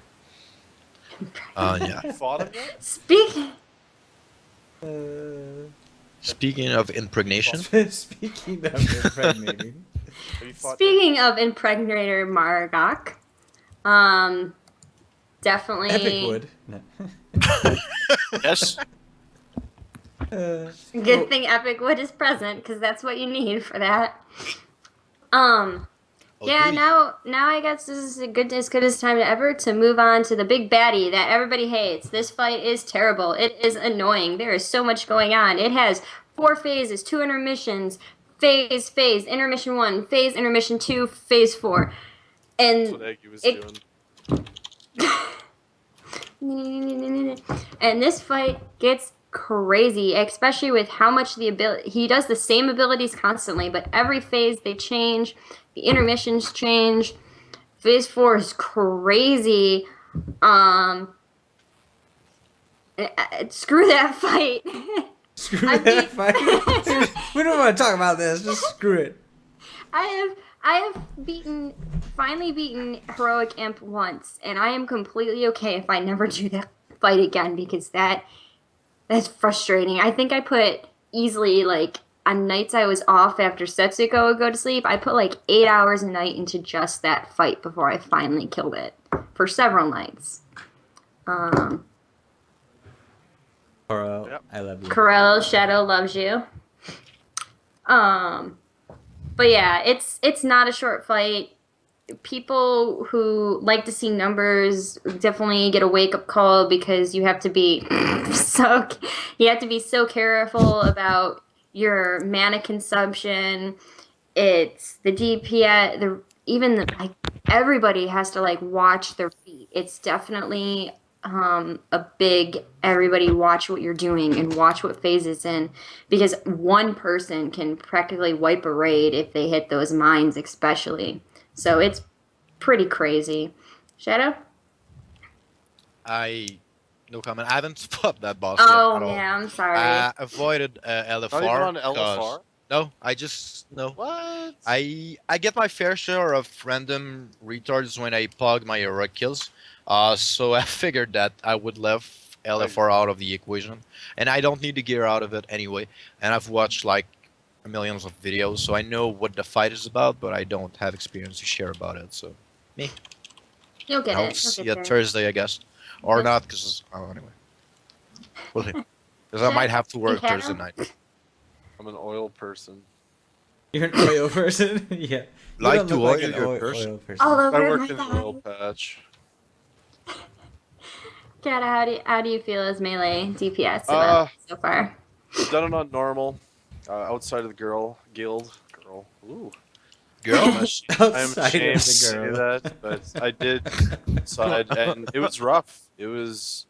Yeah. You fought him yet? Speaking Speaking of impregnation, Speaking of impregnating. Have you fought Speaking of Impregnator Margok, definitely. Epicwood. No. Yes. Good thing Epicwood is present because that's what you need for that. Yeah, Agreed. now I guess this is as good as time ever to move on to the big baddie that everybody hates. This fight is terrible. It is annoying. There is so much going on. It has 4 phases, 2 intermissions, phase, intermission 1, phase, intermission 2, phase 4. That's And what Ehgi was it- doing. and this fight gets crazy, especially with how much the ability he does the same abilities constantly, but every phase they change, the intermissions change. Phase 4 is crazy. Screw that fight. Screw I that mean- fight. We don't want to talk about this. Just screw it. I have finally beaten Heroic Imp once, and I am completely okay if I never do that fight again because that's frustrating. I think I put easily like on nights I was off after Setsuko would go to sleep, I put like 8 hours a night into just that fight before I finally killed it for several nights. Coro, Yep. I love you. Corel Shadow loves you. But yeah, it's not a short fight. People who like to see numbers definitely get a wake up call because you have to be so careful about your mana consumption. It's the DPS, everybody has to like watch their feet. It's definitely a big everybody watch what you're doing and watch what phase it's in because one person can practically wipe a raid if they hit those mines especially. So it's pretty crazy. Shadow? No comment. I haven't fought that boss Oh yet at all. yeah, I'm sorry. Avoided LFR. Not even on because- LFR? No, I just no. What? I get my fair share of random retards when I pug my heroic kills. So I figured that I would leave LFR out of the equation, and I don't need the gear out of it anyway. And I've watched like millions of videos, so I know what the fight is about, but I don't have experience to share about it. So You'll get I'll it. You'll see get you there. Thursday, I guess, or not, because anyway, we'll see. Because I might have to work Shadow? Thursday night. I'm an oil person. You're an oil person? Yeah. You Like don't to look like oil an your person? oil person. All I over work my in the oil thighs. patch. Kata, how do you feel as melee DPS so far? Done it on normal. Outside of the guild. Ooh. Girl, I'm Outside ashamed of to the say girl. that, but I did side, and it was rough. It's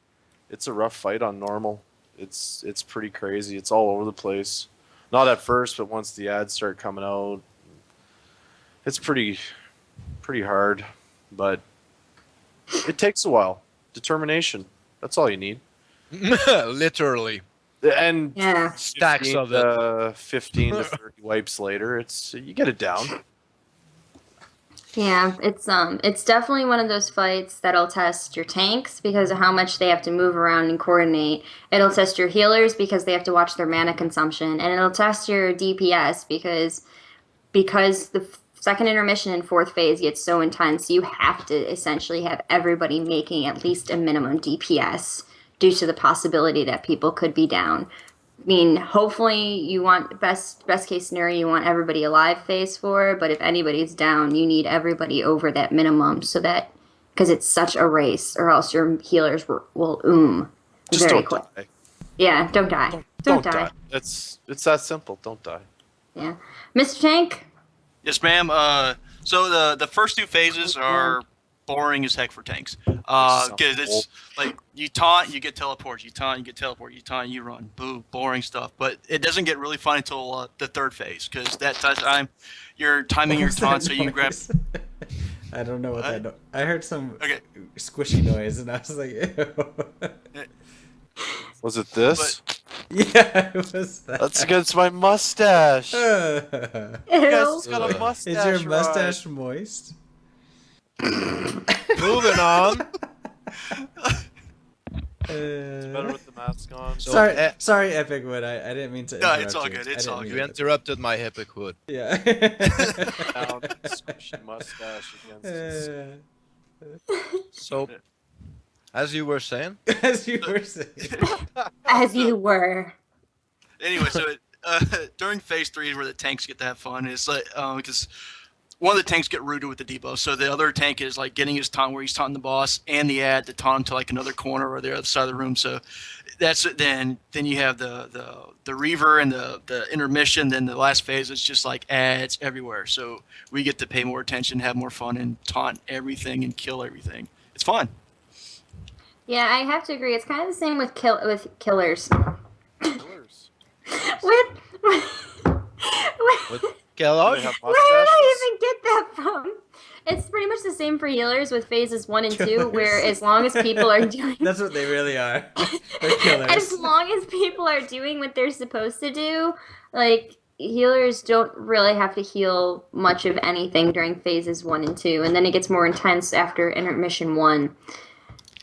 a rough fight on normal. It's pretty crazy. It's all over the place. Not at first, but once the ads start coming out, it's pretty hard. But it takes a while. Determination. That's all you need. literally And Yeah. stacks of it. 15 to 30 wipes later, you get it down. Yeah, it's definitely one of those fights that'll test your tanks because of how much they have to move around and coordinate. It'll test your healers because they have to watch their mana consumption, and it'll test your DPS because the second intermission and fourth phase gets so intense, you have to essentially have everybody making at least a minimum DPS due to the possibility that people could be down. I mean, hopefully you want best case scenario, you want everybody alive phase 4, but if anybody's down, you need everybody over that minimum so that because it's such a race, or else your healers will Just very don't quick. die. Yeah, don't die. Don't die. It's that simple. Don't die. Yeah, Mr. Tank. Yes, ma'am. So the first 2 phases are boring as heck for tanks. Because it's like you taunt, you get teleport. You taunt, you get teleport. You taunt, you run. Boo, boring stuff. But it doesn't get really fun until the 3rd phase, because that time you're timing your What was that taunt so you can grab. noise? I don't know what that. I heard some Okay. squishy noise, and I was like, ew. Was it this? Yeah, it was that. That's against my mustache. Ew. It's got a mustache. Is your mustache moist? Moving on. It's better with the mask on. So, Sorry, Epicwood. I didn't mean to. No, Interrupt it's all you. good, I it's didn't all mean you to- interrupted my Epicwood. Yeah. Down, squishy mustache against his... So, as you were saying, As you were saying. As you were. Anyway, so during phase 3 is where the tanks get to have fun. It's like because one of the tanks get rooted with the debuff, so the other tank is like getting his taunt where he's taunting the boss and the ad to taunt him to like another corner or the other side of the room. So that's then you have the Reaver and the intermission. Then the last phase is just like ads everywhere. So we get to pay more attention, have more fun, and taunt everything and kill everything. It's fun. Yeah, I have to agree. It's kind of the same with killers. Killers. with with Do Kellogg, they have where did I mustaches? even get that from? It's pretty much the same for healers with phases 1 and 2, where as long as people are doing That's what they really are. They're killers. as long as people are doing what they're supposed to do, like healers don't really have to heal much of anything during phases 1 and 2, and then it gets more intense after intermission 1.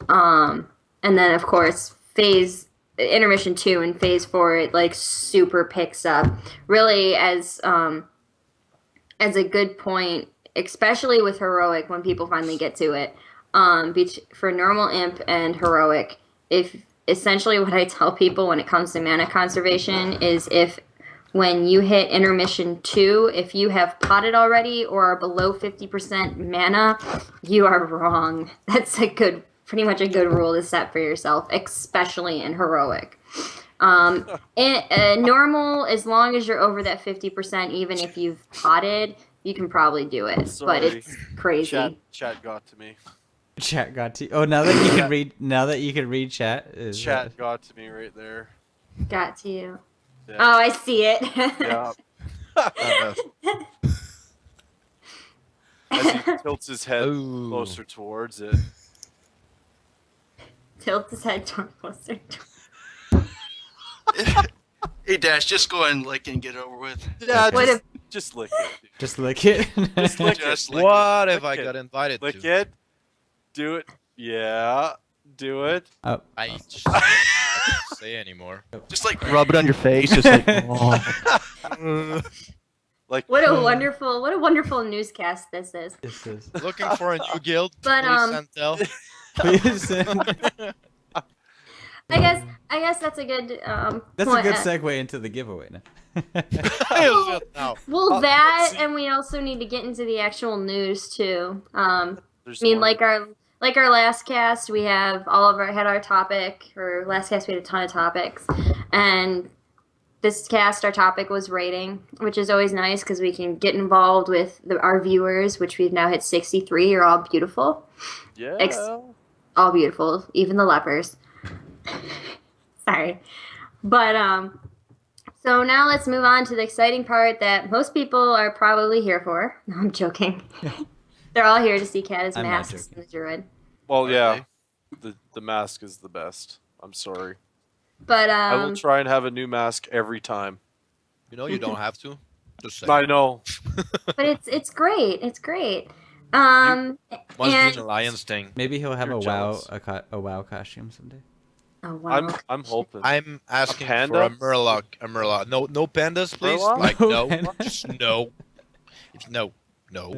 And then of course intermission 2 and phase 4 it like super picks up really as a good point, especially with heroic when people finally get to it. For normal imp and heroic, if essentially what I tell people when it comes to mana conservation is if when you hit intermission 2, if you have potted already or are below 50% mana, you are wrong. That's pretty much a good rule to set for yourself, especially in heroic. Normal, as long as you're over that 50%, even if you've potted, you can probably do it. Sorry. But it's crazy. Chat got to me. Chat got to. Oh, now that you can read. Now that you can read chat. Chat got to me right there. Got to you. Yeah. Oh, I see it. Yeah. As he tilts his head Ooh. closer towards it. Tilt his head toward closer. Hey Dash, just go ahead and lick and get it over with. Yeah, Okay. What if just lick it. Just lick it. Just lick Just it. lick what Lick if I it. got invited Lick to? it. Do it. Yeah. Do it. Oh. I just I can't say anymore. Just like Rub it on your face. Just like, oh. Like what a wonderful newscast this is. This is. Looking for a new guild? But, Please, Santel. Please. I guess that's a good That's a point. good segue into the giveaway now. now. Well, that see- and we also need to get into the actual news too. there's I mean, more. like our last cast, we have had our topic. Or last cast, we had a ton of topics, and this cast, our topic was rating, which is always nice because we can get involved with our viewers, which we've now hit 63. You're all beautiful, Yeah. all beautiful, even the lepers. Sorry, but so now let's move on to the exciting part that most people are probably here for. No, I'm joking. They're all here to see Cat I'm not masks joking. and the druid. Well, yeah. The mask is the best. I'm sorry. But I will try and have a new mask every time. You know you don't have to. Just say. I know. but it's great. It's great. Must be and an alliance thing. Maybe he'll have You're a jealous. a WoW costume someday. oh wow. I'm hoping. I'm asking for panda? a Murloc. A Murloc. No pandas, please. Murloc? Like No no. panda. Just no. It's no. No.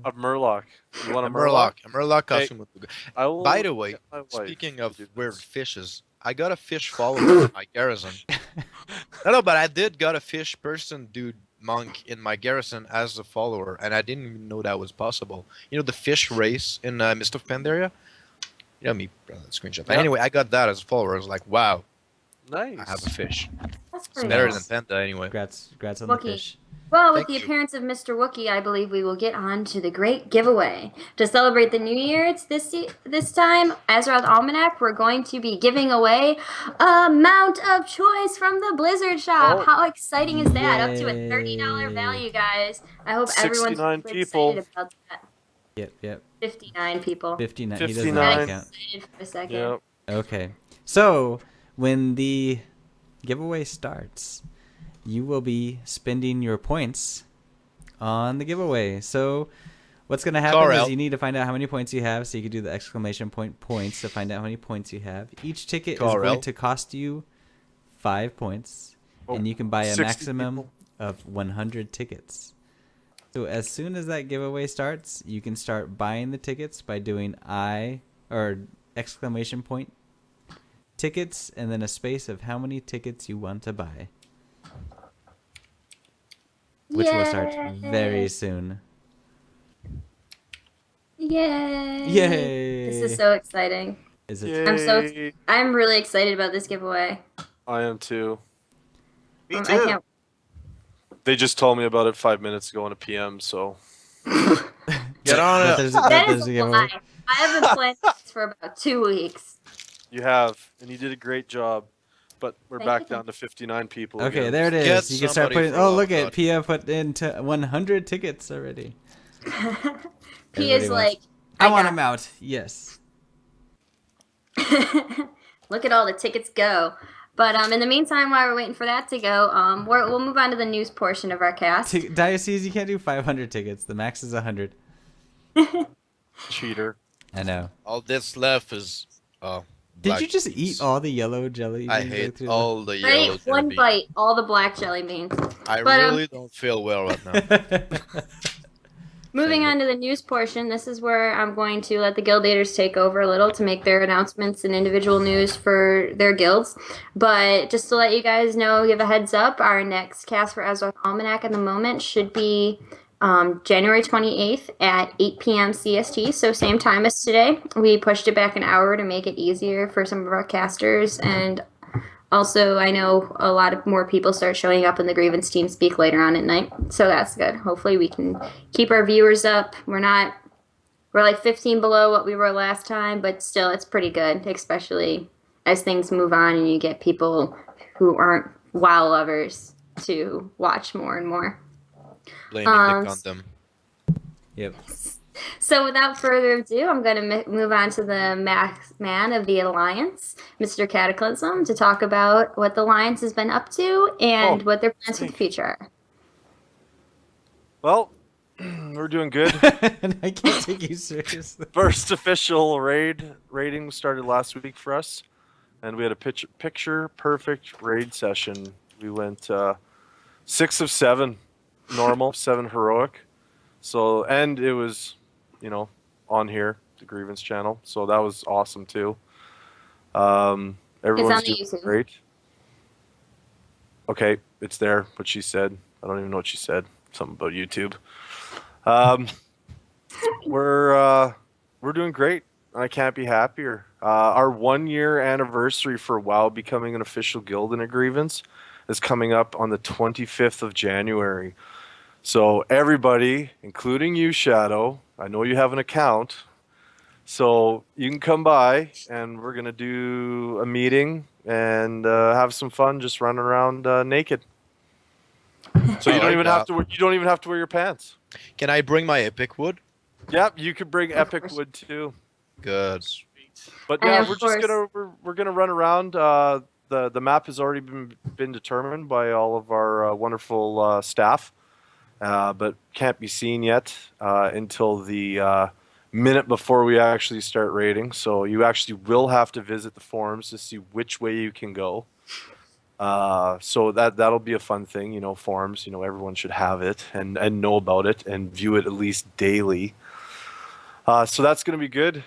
A Murloc. You want A a Murloc? Murloc. A Murloc costume would be good. I will By the way, get my wife speaking to of do weird this. fishes, I got a fish follower in my garrison. No, but I did got a fish person dude monk in my garrison as a follower, and I didn't even know that was possible. You know the fish race in Mist of Pandaria? You know me, screenshot. But Yeah. anyway, I got that as a follower. I was like, wow, Nice. I have a fish. That's It's pretty better nice. than Panda anyway. Congrats on Wookie. the fish. Well, with Thank the you. appearance of Mr. Wookie, I believe we will get on to the great giveaway. To celebrate the new year, it's this time, Azeroth Almanac, we're going to be giving away a mount of choice from the Blizzard shop. Oh. How exciting is that? Up to a Yay. $30 value, guys. I hope everyone's 69 really people. excited about that. Yep. 59 people. 59. He doesn't 59. have a count. Excited for a second. Yep. Okay. So, when the giveaway starts, you will be spending your points on the giveaway. So, What's going to happen Carl. is you need to find out how many points you have, so you can do the exclamation point points to find out how many points you have. Each ticket is Carl. going to cost you 5 points, and you can buy a 60 maximum people. of 100 tickets. So as soon as that giveaway starts, you can start buying the tickets by doing exclamation point tickets and then a space of how many tickets you want to buy, which will start very soon. Yay! Yay! This is so exciting. Is it? Yay. I'm really excited about this giveaway. I am too. Me I too. can't. They just told me about it 5 minutes ago on a PM, so Get on That it. there's That is a a giveaway. lie. I haven't planned this for about 2 weeks. you have, and you did a great job. But we're Thank back you. down to 59 people. Okay, again. there it Get is. You can start somebody putting. for Oh, a look lot. at Pia put into 100 tickets already. P is Everybody like, I want got them out. Yes. Look at all the tickets go. But in the meantime, while we're waiting for that to go, we'll move on to the news portion of our cast. Diocese, you can't do 500 tickets. The max is 100. Cheater. I know. All that's left is. Did black you just beans. eat all the yellow jelly? I beans right hate through all the I yellow ate one jelly. bite, all the black jelly beans. I But, really don't feel well right now. the- Moving Same on to the news portion, this is where I'm going to let the guild leaders take over a little to make their announcements and individual news for their guilds. But just to let you guys know, give a heads up, our next cast for Azeroth Almanac at the moment should be January 28th at 8 p.m. CST, so same time as today. We pushed it back an hour to make it easier for some of our casters, and also I know a lot of more people start showing up in the Grievance team speak later on at night, so that's good. Hopefully we can keep our viewers up. We're like 15 below what we were last time, but still it's pretty good, especially as things move on and you get people who aren't WoW lovers to watch more and more. Blaming the Gundam. Yep. So without further ado, I'm going to move on to the man of the Alliance, Mr. Cataclysm, to talk about what the Alliance has been up to and what their plans for the future are. Well, we're doing good. I can't take you seriously. First official raiding started last week for us, and we had a picture perfect raid session. We went 6 of 7 normal, 7 heroic. So, and it was, on here, the Grievance channel. So that was awesome too. Everyone's on the doing YouTube. great. Okay, it's there. What she said. I don't even know what she said. Something about YouTube. We're doing great. I can't be happier. Our 1-year anniversary for WoW becoming an official guild in a Grievance is coming up on the 25th of January. So everybody, including you, Shadow, I know you have an account, so you can come by and we're gonna do a meeting and have some fun, just running around naked. So you don't even have to wear your pants. Can I bring my Epicwood? Yep, you could bring Of course. Epicwood too. Good. But And yeah, of we're course- just gonna run around. The map has already been determined by all of our wonderful staff, but can't be seen yet until the minute before we actually start raiding. So you actually will have to visit the forums to see which way you can go. So that'll be a fun thing, forums. Everyone should have it and know about it and view it at least daily. So that's going to be good.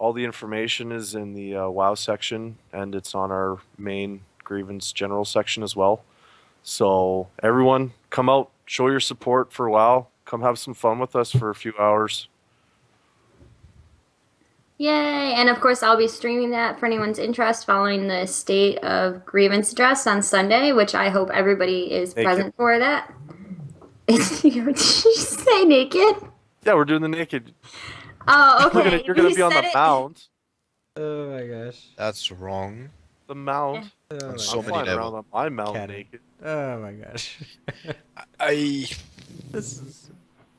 All the information is in the WoW section, and it's on our main Grievance general section as well. So everyone, come out, show your support for WoW. Come have some fun with us for a few hours. Yay! And of course, I'll be streaming that for anyone's interest following the State of Grievance address on Sunday, which I hope everybody is Naked. present for that. Did you say naked? Yeah, we're doing the naked. Oh, okay. You're gonna You be on said the it. mount. Oh my gosh. That's wrong. The mount. Oh my, so I'm many flying around levels. on my mount Catty. naked. oh my gosh. I this is.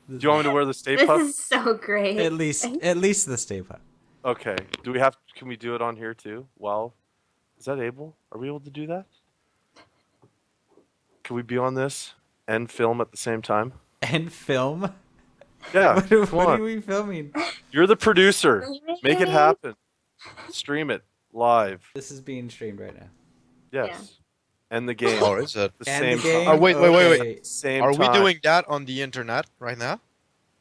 Do you want me to wear the Stay This Puft? is so great. At least the stay puft. Okay. Can we do it on here too? Well, is that able? Are we able to do that? Can we be on this and film at the same time? And film. Yeah, What, come what on. are we filming? You're the producer. Are you making Make it it? happen. Stream it live. This is being streamed right now. Yeah. Yes. And the game. Or is it? The And the same game. Oh, time. wait. Okay. Same Are we time. doing that on the internet right now?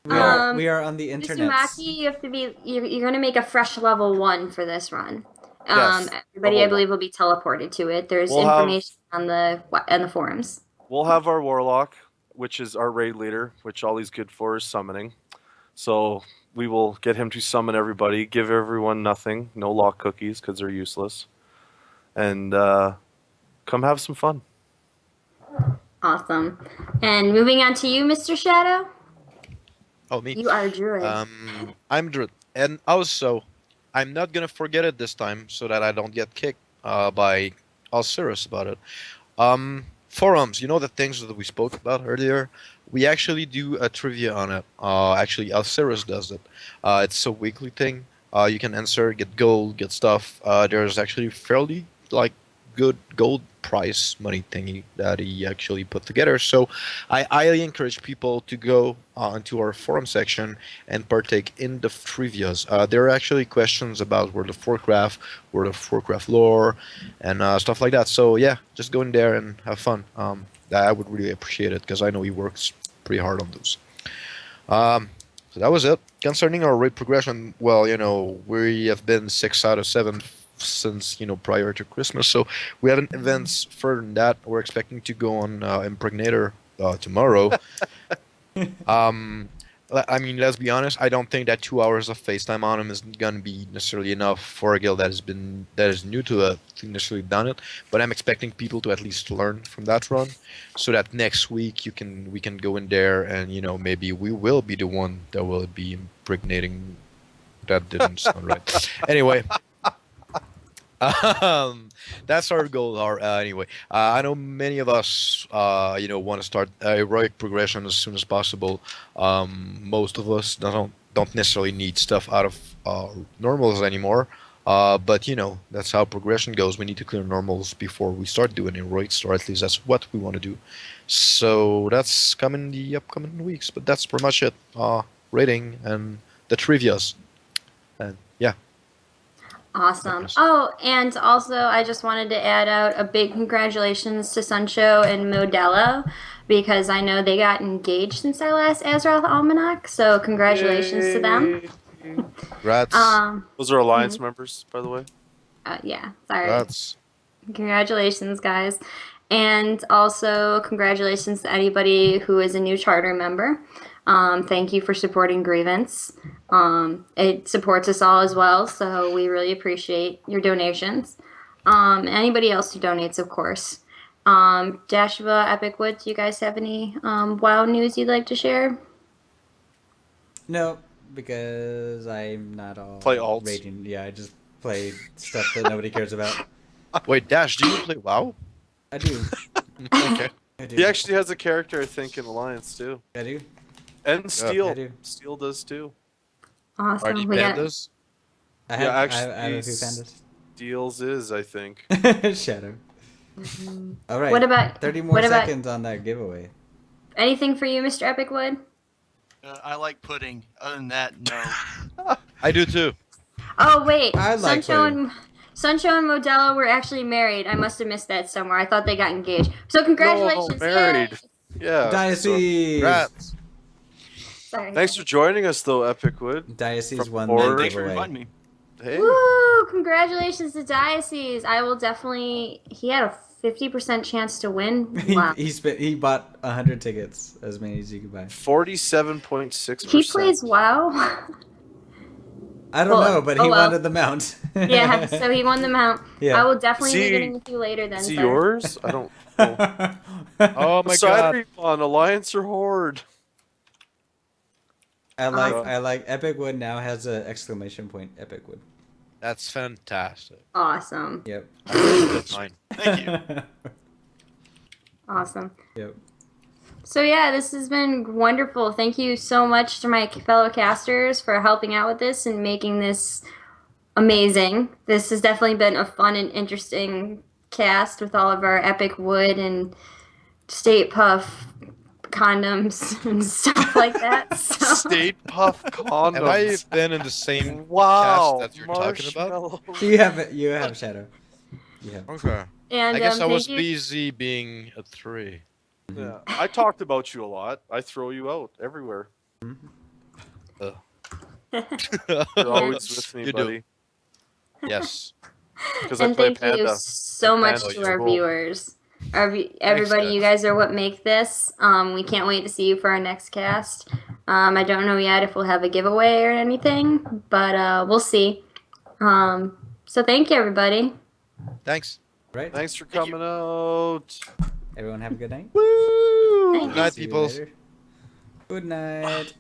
We are on the internet. Uzumaki, you have to be. You're going to make a fresh level 1 for this run. Yes, Everybody, level I believe, will be teleported to it. There's We'll have- information on the forums. We'll have our warlock, which is our raid leader, which all he's good for is summoning. So we will get him to summon everybody, give everyone nothing, no lock cookies because they're useless, and come have some fun. Awesome. And moving on to you, Mr. Shadow. Oh, me. You are a druid. I'm Druid. And also, I'm not gonna forget it this time so that I don't get kicked by all serious about it. Forums, you know the things that we spoke about earlier? We actually do a trivia on it. Actually, Alceres does it. It's a weekly thing. You can answer, get gold, get stuff. There's actually fairly good gold prize money thingy that he actually put together. So I highly encourage people to go into our forum section and partake in the trivias. There are actually questions about World of Warcraft lore, and stuff like that. So yeah, just go in there and have fun. I would really appreciate it because I know he works pretty hard on those. So that was it. Concerning our raid progression, well, we have been 6 out of 7 since prior to Christmas, so we haven't events further than that. We're expecting to go on Impregnator tomorrow. I mean, let's be honest. I don't think that 2 hours of FaceTime on him is gonna be necessarily enough for a guild that is new to it to necessarily done it. But I'm expecting people to at least learn from that run, so that next week we can go in there and maybe we will be the one that will be impregnating. That didn't sound right. Anyway. That's our goal. Anyway, I know many of us, want to start a heroic progression as soon as possible. Most of us don't necessarily need stuff out of normals anymore. But that's how progression goes. We need to clear normals before we start doing heroics, or at least that's what we want to do. So that's coming in the upcoming weeks. But that's pretty much it. Rating and the trivias, and yeah. Awesome. Oh, and also I just wanted to add out a big congratulations to Suncho and Modelo because I know they got engaged since our last Azeroth Almanac. So congratulations to them. Congrats. Those are Alliance members, by the way. Yeah, sorry. Congrats. Congratulations, guys. And also congratulations to anybody who is a new charter member. Thank you for supporting Grievance. It supports us all as well, so we really appreciate your donations. Anybody else who donates, of course. Dashivah, Epicwood, do you guys have any WoW news you'd like to share? No, because I'm not all Play alts. raging. Yeah, I just play stuff that nobody cares about. Wait, Dash, do you play WoW? I do. Okay. I do. He actually has a character, I think, in Alliance too. I do. And Steel. I do. Steel does too. Awesome. Are these We got pandas? I Yeah, have, actually, I have a few pandas. Steel's is, I think. Shadow. All right. What about 30 more seconds on that giveaway. anything for you, Mr. Epicwood? I like pudding. Other than that, no. I do too. Oh wait, I like Suncho and Modelo were actually married. I must have missed that somewhere. I thought they got engaged. So congratulations. No, married. Yeah. Diocese. Congrats. Sorry. Thanks for joining us, though, Epicwood. Diocese From won Order. the Thanks for giveaway. inviting me. Hey. Woo! Congratulations to Diocese. I will definitely. He had a 50% chance to win. Wow. He bought 100 tickets, as many as you could buy. 47.6%. He plays WoW. I don't know, but he well. wanted the mount. Yeah, so he won the mount. Yeah. I will definitely be See- getting with you later then. Is he sir. yours? I don't know. Oh my Side god. are you on, Alliance or Horde? I like Epicwood now has an exclamation point. Epicwood. That's fantastic. Awesome. Yep. That's mine. Thank you. Awesome. Yep. So yeah, this has been wonderful. Thank you so much to my fellow casters for helping out with this and making this amazing. This has definitely been a fun and interesting cast with all of our Epic Wood and State Puff condoms and stuff like that. So. State Puff condoms. Have I been in the same Wow, cast that you're talking about? marshmallow. You have Shadow. You have. Okay. And I guess I was thank you. busy being a 3. Yeah, I talked about you a lot. I throw you out everywhere. Uh, You're always with me, You do. buddy. yes. Because I And play thank you Panda. so much Panda, to you're our cool. viewers. Everybody, Steph. you guys are what make this. We can't wait to see you for our next cast. I don't know yet if we'll have a giveaway or anything, but we'll see. So thank you, everybody. Thanks. Right. Thanks for Thank you. coming out. Everyone have a good night. Woo! Thank Good night, See you peoples. later. Good night.